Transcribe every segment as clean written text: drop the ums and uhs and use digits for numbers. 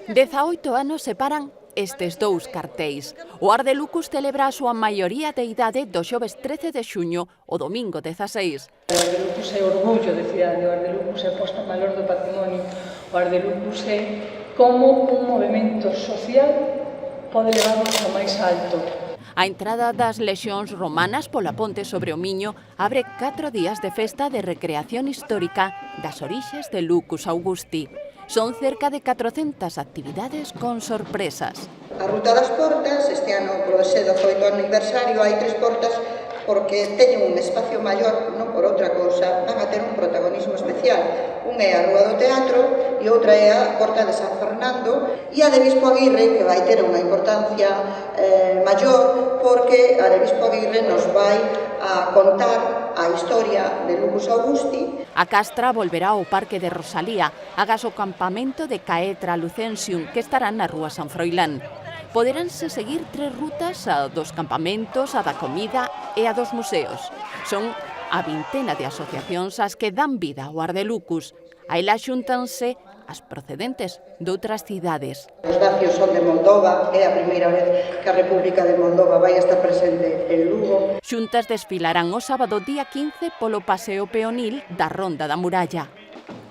18 anos separan estes dous cartéis. O Ardelucus celebra a súa maioría de idade do xoves 13 de xuño o domingo 16. O Ardelucus é orgullo de cidade, o Ardelucus é posta en valor do patrimonio, o Ardelucus é como un movimento social pode levarnos ao máis alto. A entrada das lexións romanas pola ponte sobre o Miño abre 4 días de festa de recreación histórica das orixes de Lucus Augusti. Son cerca de 400 actividades con sorpresas. A Ruta das Portas, este ano polo ese 18º aniversario, hai 3 portas porque teñen un espacio maior, non por outra cousa, van a ter un protagonismo especial. Un é a Rúa do Teatro e outra é a Porta de San Fernando e a de Bispo Aguirre, que vai ter unha importancia maior porque a de Bispo Aguirre nos vai a contar a historia de Lucus Augusti. A Castra volverá ao Parque de Rosalía, agás o campamento de Caetra Lucensium, que estará na Rúa San Froilán. Poderánse seguir 3 rutas, a dos campamentos, a da comida e a dos museos. Son a vintena de asociacións as que dan vida ao Ardelucus. A ela xúntanse as procedentes doutras cidades. Os dacios son de Moldova, é a primeira vez que a República de Moldova vai estar presente en Lugo. Xuntas desfilarán o sábado día 15 polo paseo peonil da Ronda da Muralla.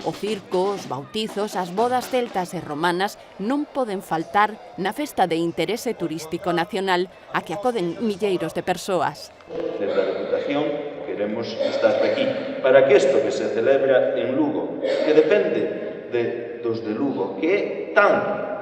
O circo, os bautizos, as bodas celtas e romanas non poden faltar na festa de interese turístico nacional a que acoden milleiros de persoas. Desde a Deputación queremos estar aquí para que isto que se celebra en Lugo, que depende dos de Lugo, que é tan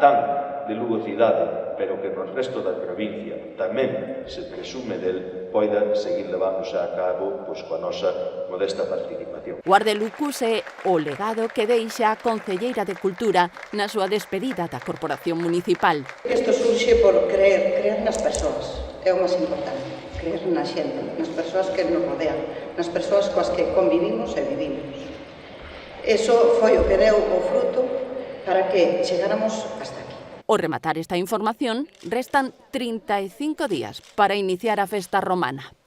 de Lugo cidade, pero que no resto da provincia tamén se presume del, poida seguir levándose a cabo coa nosa modesta participación. O Ardelucus é o legado que deixa a Concelleira de Cultura na súa despedida da Corporación Municipal. Isto surxe por creer nas persoas, é o máis importante, creer na xente, nas persoas que nos rodean, nas persoas coas que convivimos e vivimos. Eso foi o que deu o fruto para que chegáramos hasta aquí. Ao rematar esta información, restan 35 días para iniciar a festa romana.